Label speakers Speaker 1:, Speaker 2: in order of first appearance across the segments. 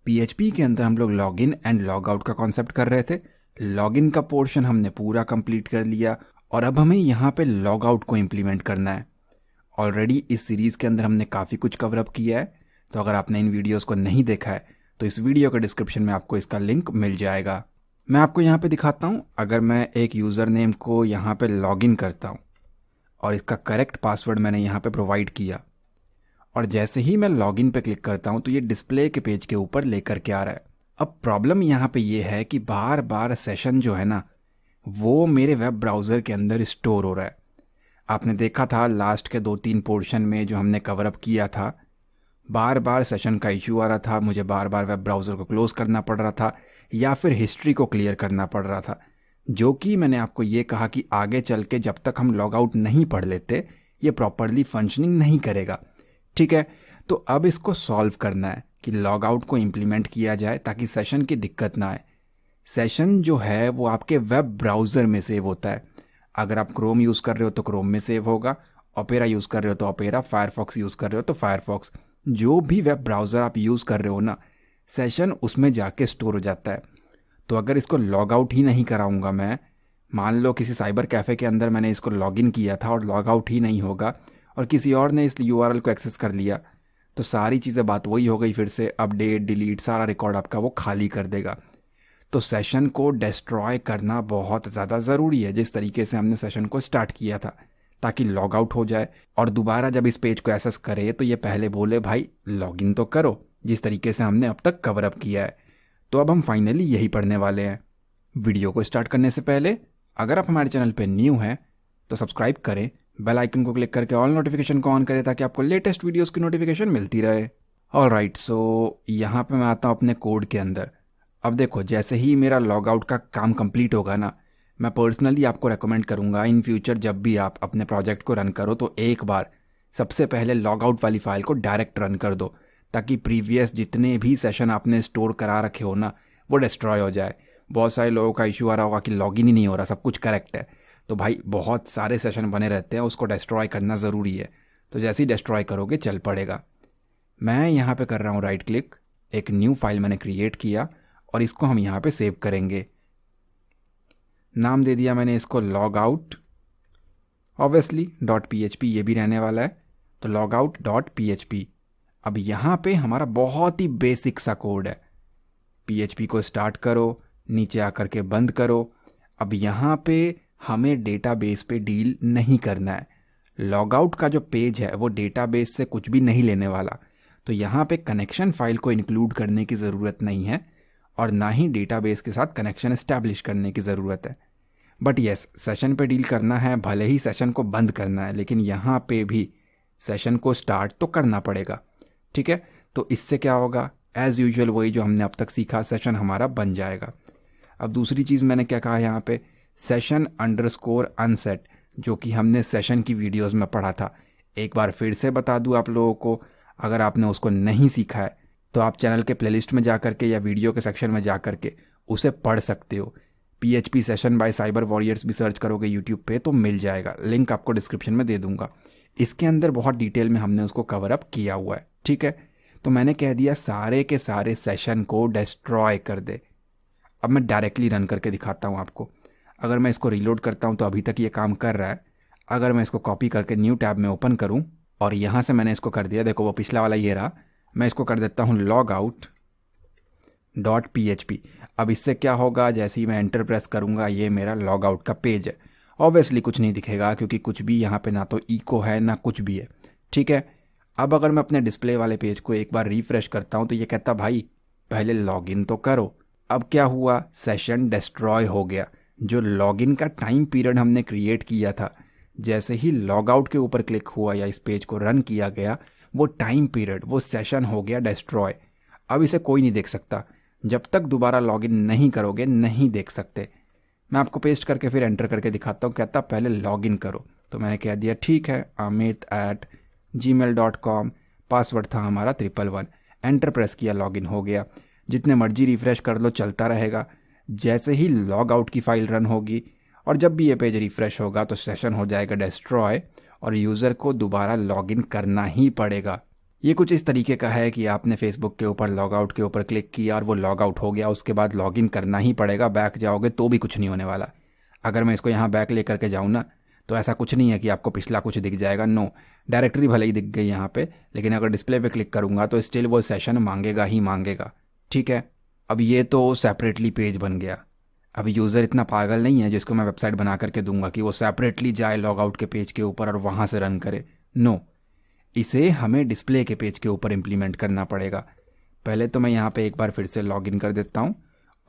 Speaker 1: PHP के अंदर हम लोग लॉगिन एंड लॉग आउट का कॉन्सेप्ट कर रहे थे। लॉगिन का पोर्शन हमने पूरा कंप्लीट कर लिया और अब हमें यहाँ पे लॉग आउट को इम्प्लीमेंट करना है। ऑलरेडी इस सीरीज़ के अंदर हमने काफ़ी कुछ कवरअप किया है, तो अगर आपने इन वीडियोस को नहीं देखा है तो इस वीडियो के डिस्क्रिप्शन में आपको इसका लिंक मिल जाएगा। मैं आपको यहाँ पे दिखाता हूँ। अगर मैं एक यूज़र नेम को यहाँ पे लॉगिन करता हूँ और इसका करेक्ट पासवर्ड मैंने यहाँ पे प्रोवाइड किया और जैसे ही मैं लॉगिन पे क्लिक करता हूँ तो ये डिस्प्ले के पेज के ऊपर लेकर के आ रहा है। अब प्रॉब्लम यहाँ पे ये है कि बार बार सेशन जो है ना वो मेरे वेब ब्राउज़र के अंदर स्टोर हो रहा है। आपने देखा था लास्ट के 2-3 पोर्शन में जो हमने कवरअप किया था, बार बार सेशन का इशू आ रहा था, मुझे बार बार वेब ब्राउज़र को क्लोज़ करना पड़ रहा था या फिर हिस्ट्री को क्लियर करना पड़ रहा था, जो कि मैंने आपको ये कहा कि आगे चल के जब तक हम लॉग आउट नहीं पढ़ लेते ये प्रॉपरली फंक्शनिंग नहीं करेगा। ठीक है, तो अब इसको सॉल्व करना है कि लॉग आउट को इम्प्लीमेंट किया जाए ताकि सेशन की दिक्कत ना आए। सेशन जो है वो आपके वेब ब्राउज़र में सेव होता है। अगर आप क्रोम यूज़ कर रहे हो तो क्रोम में सेव होगा, ओपेरा यूज़ कर रहे हो तो ओपेरा, फायरफॉक्स यूज़ कर रहे हो तो फायरफॉक्स, जो भी वेब ब्राउज़र आप यूज़ कर रहे हो ना, सेशन उसमें जाके स्टोर हो जाता है। तो अगर इसको लॉग आउट ही नहीं कराऊंगा मैं, मान लो किसी साइबर कैफ़े के अंदर मैंने इसको लॉगिन किया था और लॉग आउट ही नहीं होगा और किसी और ने इस यूआरएल को एक्सेस कर लिया, तो सारी चीज़ें बात वही हो गई, फिर से अपडेट डिलीट सारा रिकॉर्ड आपका वो खाली कर देगा। तो सेशन को डिस्ट्रॉय करना बहुत ज़्यादा ज़रूरी है, जिस तरीके से हमने सेशन को स्टार्ट किया था, ताकि लॉग आउट हो जाए और दोबारा जब इस पेज को एक्सेस करे तो ये पहले बोले भाई लॉगिन तो करो, जिस तरीके से हमने अब तक कवरअप किया है। तो अब हम फाइनली यही पढ़ने वाले हैं। वीडियो को स्टार्ट करने से पहले अगर आप हमारे चैनल पर न्यू हैं तो सब्सक्राइब करें, बेल आइकन को क्लिक करके ऑल नोटिफिकेशन को ऑन करें ताकि आपको लेटेस्ट वीडियोस की नोटिफिकेशन मिलती रहे। ऑलराइट, सो यहाँ पे मैं आता हूँ अपने कोड के अंदर। अब देखो, जैसे ही मेरा लॉग आउट का काम कंप्लीट होगा ना, मैं पर्सनली आपको रेकमेंड करूँगा इन फ्यूचर जब भी आप अपने प्रोजेक्ट को रन करो तो एक बार सबसे पहले लॉग आउट वाली फाइल को डायरेक्ट रन कर दो, ताकि प्रीवियस जितने भी सेशन आपने स्टोर करा रखे हो ना वो डिस्ट्रॉय हो जाए। बहुत सारे लोगों का इशू आ रहा होगा कि लॉगिन ही नहीं हो रहा, सब कुछ करेक्ट है, तो भाई बहुत सारे सेशन बने रहते हैं, उसको डिस्ट्रॉय करना ज़रूरी है। तो जैसे ही डिस्ट्रॉय करोगे चल पड़ेगा। मैं यहाँ पे कर रहा हूँ राइट क्लिक, एक न्यू फाइल मैंने क्रिएट किया और इसको हम यहाँ पे सेव करेंगे। नाम दे दिया मैंने इसको लॉग आउट, ऑब्वियसली .php ये भी रहने वाला है, तो लॉग आउट .php। अब यहाँ पे हमारा बहुत ही बेसिक सा कोड है। PHP को स्टार्ट करो, नीचे आकर के बंद करो। अब यहाँ पे हमें डेटाबेस पे डील नहीं करना है। लॉग आउट का जो पेज है वो डेटाबेस से कुछ भी नहीं लेने वाला, तो यहाँ पे कनेक्शन फाइल को इंक्लूड करने की ज़रूरत नहीं है और ना ही डेटाबेस के साथ कनेक्शन इस्टेब्लिश करने की ज़रूरत है। बट येस, सेशन पे डील करना है, भले ही सेशन को बंद करना है, लेकिन यहाँ पे भी सेशन को स्टार्ट तो करना पड़ेगा। ठीक है, तो इससे क्या होगा, एज़ यूजुअल वही जो हमने अब तक सीखा, सेशन हमारा बन जाएगा। अब दूसरी चीज़ मैंने क्या कहा यहाँ पे, सेशन अंडरस्कोर अनसेट, जो कि हमने सेशन की वीडियोस में पढ़ा था। एक बार फिर से बता दूँ आप लोगों को, अगर आपने उसको नहीं सीखा है तो आप चैनल के प्लेलिस्ट में जा कर के या वीडियो के सेक्शन में जा कर के उसे पढ़ सकते हो। PHP session bye cyber warriors भी सर्च करोगे यूट्यूब पे तो मिल जाएगा, लिंक आपको डिस्क्रिप्शन में दे दूंगा। इसके अंदर बहुत डिटेल में हमने उसको कवर अप किया हुआ है। ठीक है, तो मैंने कह दिया सारे के सारे सेशन को डिस्ट्रॉय कर दे। अब मैं डायरेक्टली रन करके दिखाता हूँ आपको। अगर मैं इसको रीलोड करता हूँ तो अभी तक ये काम कर रहा है। अगर मैं इसको कॉपी करके न्यू टैब में ओपन करूँ और यहाँ से मैंने इसको कर दिया, देखो वो पिछला वाला ये रहा, मैं इसको कर देता हूँ लॉग आउट .php। अब इससे क्या होगा, जैसे ही मैं एंटर प्रेस करूँगा ये मेरा लॉग आउट का पेज है। ऑब्वियसली कुछ नहीं दिखेगा क्योंकि कुछ भी यहाँ पे ना तो इको है ना कुछ भी है। ठीक है, अब अगर मैं अपने डिस्प्ले वाले पेज को एक बार रिफ्रेश करता हूँ तो ये कहता भाई पहले लॉगिन तो करो। अब क्या हुआ, सेशन डिस्ट्रॉय हो गया। जो लॉगिन का टाइम पीरियड हमने क्रिएट किया था, जैसे ही लॉग आउट के ऊपर क्लिक हुआ या इस पेज को रन किया गया, वो टाइम पीरियड, वो सेशन हो गया डिस्ट्रॉय। अब इसे कोई नहीं देख सकता, जब तक दोबारा लॉगिन नहीं करोगे नहीं देख सकते। मैं आपको पेस्ट करके फिर एंटर करके दिखाता हूँ, कहता पहले लॉगिन करो, तो मैंने कह दिया ठीक है amit@gmail.com, पासवर्ड था हमारा 111, एंटर प्रेस किया, लॉगिन हो गया। जितने मर्जी रिफ़्रेश कर लो चलता रहेगा। जैसे ही लॉग आउट की फ़ाइल रन होगी और जब भी ये पेज रिफ़्रेश होगा तो सेशन हो जाएगा डिस्ट्रॉय और यूज़र को दोबारा लॉगिन करना ही पड़ेगा। ये कुछ इस तरीके का है कि आपने फेसबुक के ऊपर लॉग आउट के ऊपर क्लिक किया और वो लॉग आउट हो गया, उसके बाद लॉगिन करना ही पड़ेगा, बैक जाओगे तो भी कुछ नहीं होने वाला। अगर मैं इसको यहाँ बैक लेकर के जाऊँ ना, तो ऐसा कुछ नहीं है कि आपको पिछला कुछ दिख जाएगा, नो। डायरेक्टरी भले ही दिख गई यहाँ पे, लेकिन अगर डिस्प्ले पे क्लिक करूँगा तो स्टिल वो सेशन मांगेगा ही मांगेगा। ठीक है, अब ये तो सेपरेटली पेज बन गया। अब यूज़र इतना पागल नहीं है जिसको मैं वेबसाइट बना करके दूंगा कि वो सेपरेटली जाए लॉग आउट के पेज के ऊपर और वहाँ से रन करे, नो। इसे हमें डिस्प्ले के पेज के ऊपर इम्प्लीमेंट करना पड़ेगा। पहले तो मैं यहाँ पे एक बार फिर से लॉगिन कर देता हूँ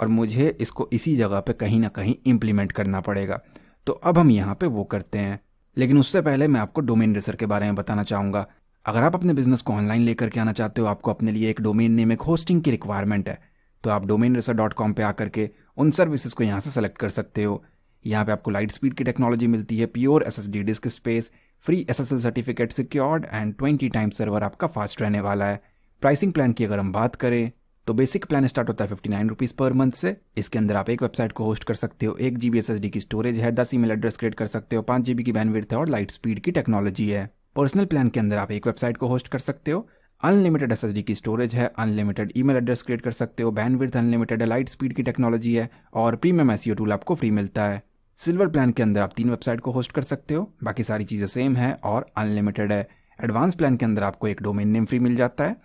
Speaker 1: और मुझे इसको इसी जगह पे कहीं ना कहीं इम्प्लीमेंट करना पड़ेगा। तो अब हम यहाँ पे वो करते हैं, लेकिन उससे पहले मैं आपको डोमेन रेसर के बारे में बताना चाहूँगा। अगर आप अपने बिजनेस को ऑनलाइन लेकर के आना चाहते हो, आपको अपने लिए एक डोमेन नेम, एक होस्टिंग की रिक्वायरमेंट है, तो आप domainracer.com पे आकर के उन सर्विसेज को यहाँ से सेलेक्ट कर सकते हो। यहाँ पे आपको लाइट स्पीड की टेक्नोलॉजी मिलती है, pure SSD disc space, free SSL certificate secured and 20 times server आपका फास्ट रहने वाला है। प्राइसिंग प्लान की अगर हम बात करें तो बेसिक प्लान स्टार्ट होता है 59 रुपीज़ पर मंथ से। इसके अंदर आप एक वेबसाइट को होस्ट कर सकते हो, 1 GB SSD की स्टोरेज है, 10 ईमेल एड्रेस क्रिएट कर सकते हो, 5 GB की बैंडविड्थ है और लाइट स्पीड की टेक्नोलॉजी है। पर्सनल प्लान के अंदर आप एक वेबसाइट को होस्ट कर सकते हो, अनलिमिटेड SSD की स्टोरेज है, अनलिमिटेड ईमेल एड्रेस क्रिएट कर सकते हो, बैंडविड्थ अनलिमिटेड है, लाइट स्पीड की टेक्नोलॉजी है और प्रीमियम SEO टूल आपको फ्री मिलता है। सिल्वर प्लान के अंदर आप 3 वेबसाइट को होस्ट कर सकते हो, बाकी सारी चीज़ें सेम है और अनलिमिटेड है। एडवांस प्लान के अंदर आपको एक डोमेन नेम फ्री मिल जाता है,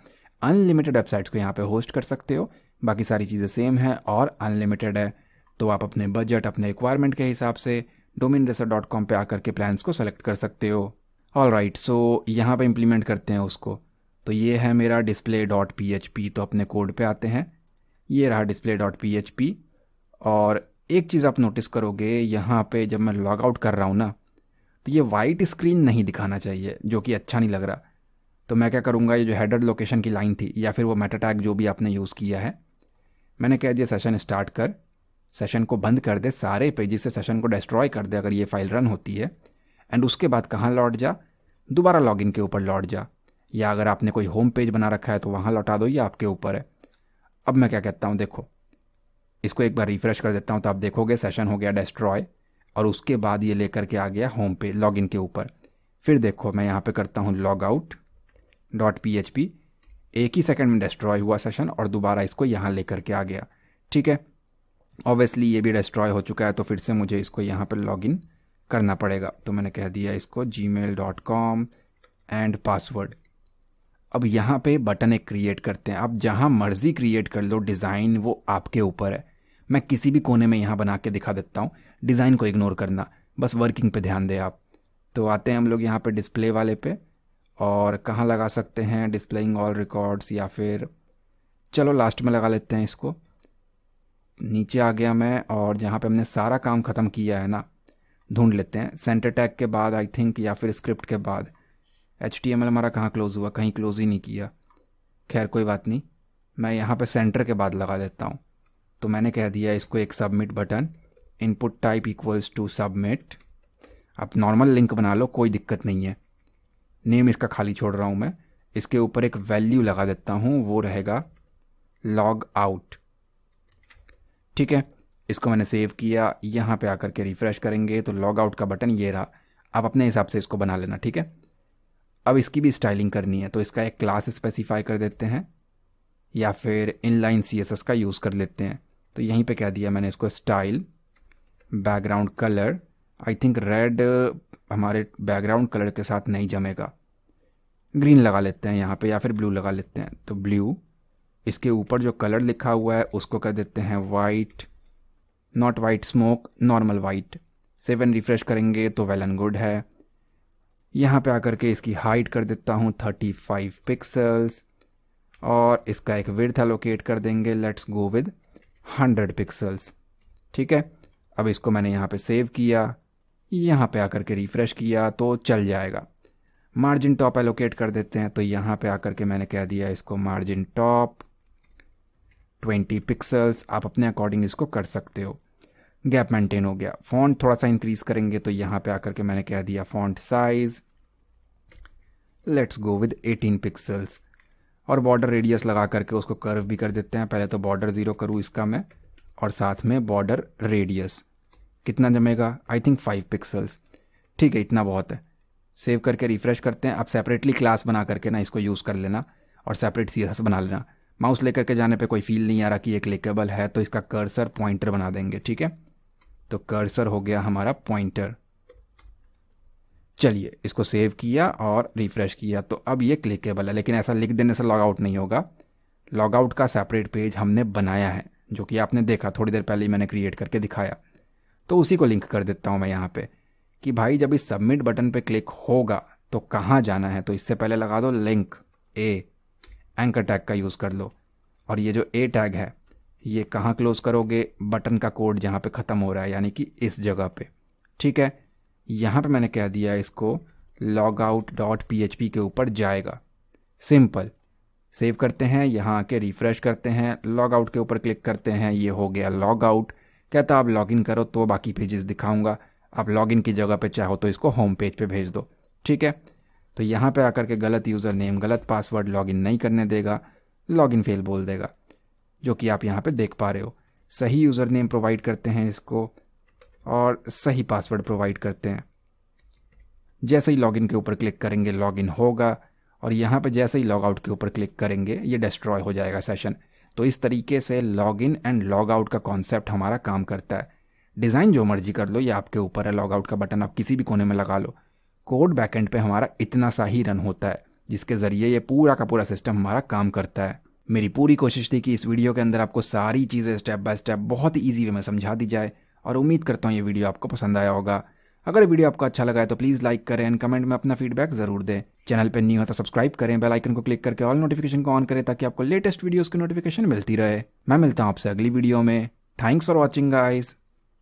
Speaker 1: अनलिमिटेड वेबसाइट्स को यहाँ पे होस्ट कर सकते हो, बाकी सारी चीज़ें सेम है और अनलिमिटेड है। तो आप अपने बजट, अपने रिक्वायरमेंट के हिसाब से domainracer.com पे आकर के प्लान्स को सेलेक्ट कर सकते हो। ऑल राइट, सो यहाँ पे इम्प्लीमेंट करते हैं उसको। तो ये है मेरा display.php। तो अपने कोड पे आते हैं, ये रहा display.php। और एक चीज़ आप नोटिस करोगे यहाँ पे जब मैं लॉग आउट कर रहा हूँ ना, तो ये वाइट स्क्रीन नहीं दिखाना चाहिए, जो कि अच्छा नहीं लग रहा। तो मैं क्या करूँगा, ये जो हेडर लोकेशन की लाइन थी या फिर वो मेटा टैग जो भी आपने यूज़ किया है, मैंने कह दिया सेशन स्टार्ट कर, सेशन को बंद कर दे, सारे पेजेस से सेशन को डिस्ट्रॉय कर दे अगर ये फाइल रन होती है। एंड उसके बाद कहाँ लौट जा, दोबारा लॉगिन के ऊपर लौट जा, या अगर आपने कोई होम पेज बना रखा है तो वहाँ लौटा दो, या आपके ऊपर है। अब मैं क्या कहता हूँ, देखो इसको एक बार रिफ्रेश कर देता हूँ तो आप देखोगे सेशन हो गया डिस्ट्रॉय और उसके बाद ये लेकर के आ गया होम पे लॉगिन के ऊपर। फिर देखो मैं यहाँ पे करता हूँ logout.php, एक ही सेकंड में डिस्ट्रॉय हुआ सेशन और दोबारा इसको यहाँ लेकर के आ गया। ठीक है, ऑब्वियसली ये भी डिस्ट्रॉय हो चुका है, तो फिर से मुझे इसको यहाँ पर लॉगिन करना पड़ेगा। तो मैंने कह दिया इसको gmail.com एंड पासवर्ड। अब यहाँ पे बटन एक क्रिएट करते हैं, आप जहाँ मर्जी क्रिएट कर लो, डिज़ाइन वो आपके ऊपर है। मैं किसी भी कोने में यहाँ बना के दिखा देता हूँ, डिज़ाइन को इग्नोर करना, बस वर्किंग पे ध्यान दें आप। तो आते हैं हम लोग यहाँ पे डिस्प्ले वाले पे, और कहाँ लगा सकते हैं, डिस्प्लेइंग ऑल रिकॉर्ड्स, या फिर चलो लास्ट में लगा लेते हैं इसको। नीचे आ गया मैं, और जहाँ पे हमने सारा काम ख़त्म किया है ना, ढूंढ लेते हैं सेंटर टैग के बाद आई थिंक, या फिर स्क्रिप्ट के बाद। HTML हमारा कहाँ क्लोज़ हुआ, कहीं क्लोज़ ही नहीं किया। खैर कोई बात नहीं, मैं यहाँ पे सेंटर के बाद लगा देता हूँ। तो मैंने कह दिया इसको एक submit button, input type equals to submit. आप नॉर्मल लिंक बना लो, कोई दिक्कत नहीं है। नेम इसका खाली छोड़ रहा हूँ मैं, इसके ऊपर एक वैल्यू लगा देता हूँ, वो रहेगा लॉग आउट। ठीक है, इसको मैंने सेव किया, यहाँ पे आकर के रिफ़्रेश करेंगे तो लॉग आउट का बटन ये रहा। आप अपने हिसाब से इसको बना लेना, ठीक है। अब इसकी भी स्टाइलिंग करनी है, तो इसका एक क्लास स्पेसिफाई कर देते हैं, या फिर इनलाइन CSS का यूज़ कर लेते हैं। तो यहीं पे कह दिया मैंने इसको style background colour, I think red हमारे बैकग्राउंड कलर के साथ नहीं जमेगा, ग्रीन लगा लेते हैं यहाँ पे, या फिर ब्लू लगा लेते हैं। तो ब्लू, इसके ऊपर जो कलर लिखा हुआ है उसको कर देते हैं white, not white smoke, normal white. 7 refresh करेंगे तो वेल एंड गुड है। यहाँ पे आकर के इसकी हाइट कर देता हूँ 35 पिक्सल्स, और इसका एक विड्थ एलोकेट कर देंगे, लेट्स गो विद 100 पिक्सल्स। ठीक है, अब इसको मैंने यहाँ पे सेव किया, यहाँ पे आकर के रिफ़्रेश किया तो चल जाएगा। मार्जिन टॉप एलोकेट कर देते हैं, तो यहाँ पे आकर के मैंने कह दिया इसको मार्जिन टॉप 20 पिक्सल्स। आप अपने अकॉर्डिंग इसको कर सकते हो। गैप मेंटेन हो गया। फॉन्ट थोड़ा सा इंक्रीज़ करेंगे, तो यहाँ पे आकर के मैंने कह दिया font size, let's go with 18 pixels. और बॉर्डर रेडियस लगा करके उसको कर्व भी कर देते हैं। पहले तो बॉर्डर 0 करूँ इसका मैं, और साथ में बॉर्डर रेडियस कितना जमेगा, आई थिंक 5 पिक्सल्स। ठीक है, इतना बहुत है। सेव करके रिफ्रेश करते हैं। अब सेपरेटली क्लास बना करके ना इसको यूज़ कर लेना और सेपरेट CSS बना लेना। माउस लेकर के जाने पे कोई फील नहीं आ रहा कि ये क्लिकेबल है, तो इसका कर्सर पॉइंटर बना देंगे। ठीक है, तो कर्सर हो गया हमारा पॉइंटर। चलिए इसको सेव किया और रिफ्रेश किया, तो अब ये क्लिकेबल है। लेकिन ऐसा लिख देने से लॉग आउट नहीं होगा। लॉग आउट का सेपरेट पेज हमने बनाया है, जो कि आपने देखा थोड़ी देर पहले ही मैंने क्रिएट करके दिखाया। तो उसी को लिंक कर देता हूँ मैं यहाँ पे कि भाई जब इस सबमिट बटन पे क्लिक होगा तो कहाँ जाना है। तो इससे पहले लगा दो लिंक ए, एंकर टैग का यूज़ कर लो। और ये जो ए टैग है ये कहाँ क्लोज करोगे, बटन का कोड जहाँ पे ख़त्म हो रहा है, यानी कि इस जगह पे। ठीक है, यहाँ पे मैंने कह दिया इसको logout.php के ऊपर जाएगा। सिंपल। सेव करते हैं, यहाँ आके रिफ़्रेश करते हैं, लॉग आउट के ऊपर क्लिक करते हैं, ये हो गया लॉग आउट। कहता आप लॉगिन करो तो बाकी पेजेस दिखाऊंगा। आप लॉगिन की जगह पे चाहो तो इसको होम पेज पे भेज दो। ठीक है, तो यहाँ पे आकर के गलत यूज़र नेम, गलत पासवर्ड लॉगिन नहीं करने देगा, लॉगिन फेल बोल देगा, जो कि आप यहाँ पे देख पा रहे हो। सही यूज़र नेम प्रोवाइड करते हैं इसको और सही पासवर्ड प्रोवाइड करते हैं। जैसे ही लॉगिन के ऊपर क्लिक करेंगे लॉगिन होगा, और यहाँ पे जैसे ही लॉग आउट के ऊपर क्लिक करेंगे ये डिस्ट्रॉय हो जाएगा सेशन। तो इस तरीके से लॉगिन एंड लॉग आउट का कॉन्सेप्ट हमारा काम करता है। डिज़ाइन जो मर्जी कर लो, ये आपके ऊपर है। लॉग आउट का बटन आप किसी भी कोने में लगा लो। कोड बैकएंड पे हमारा इतना सा ही रन होता है, जिसके ज़रिए ये पूरा का पूरा सिस्टम हमारा काम करता है। मेरी पूरी कोशिश थी कि इस वीडियो के अंदर आपको सारी चीज़ें स्टेप बाय स्टेप बहुत ही ईजी वे में समझा दी जाए, और उम्मीद करता हूँ ये वीडियो आपको पसंद आया होगा। अगर वीडियो आपको अच्छा लगा है तो प्लीज़ लाइक करें एंड कमेंट में अपना फीडबैक ज़रूर दें। चैनल पर न्यू हो तो सब्सक्राइब करें, बेल आइकन को क्लिक करके ऑल नोटिफिकेशन को ऑन करें ताकि आपको लेटेस्ट वीडियोज़ की नोटिफिकेशन मिलती रहे। मैं मिलता हूँ आपसे अगली वीडियो में। Thanks for watching guys.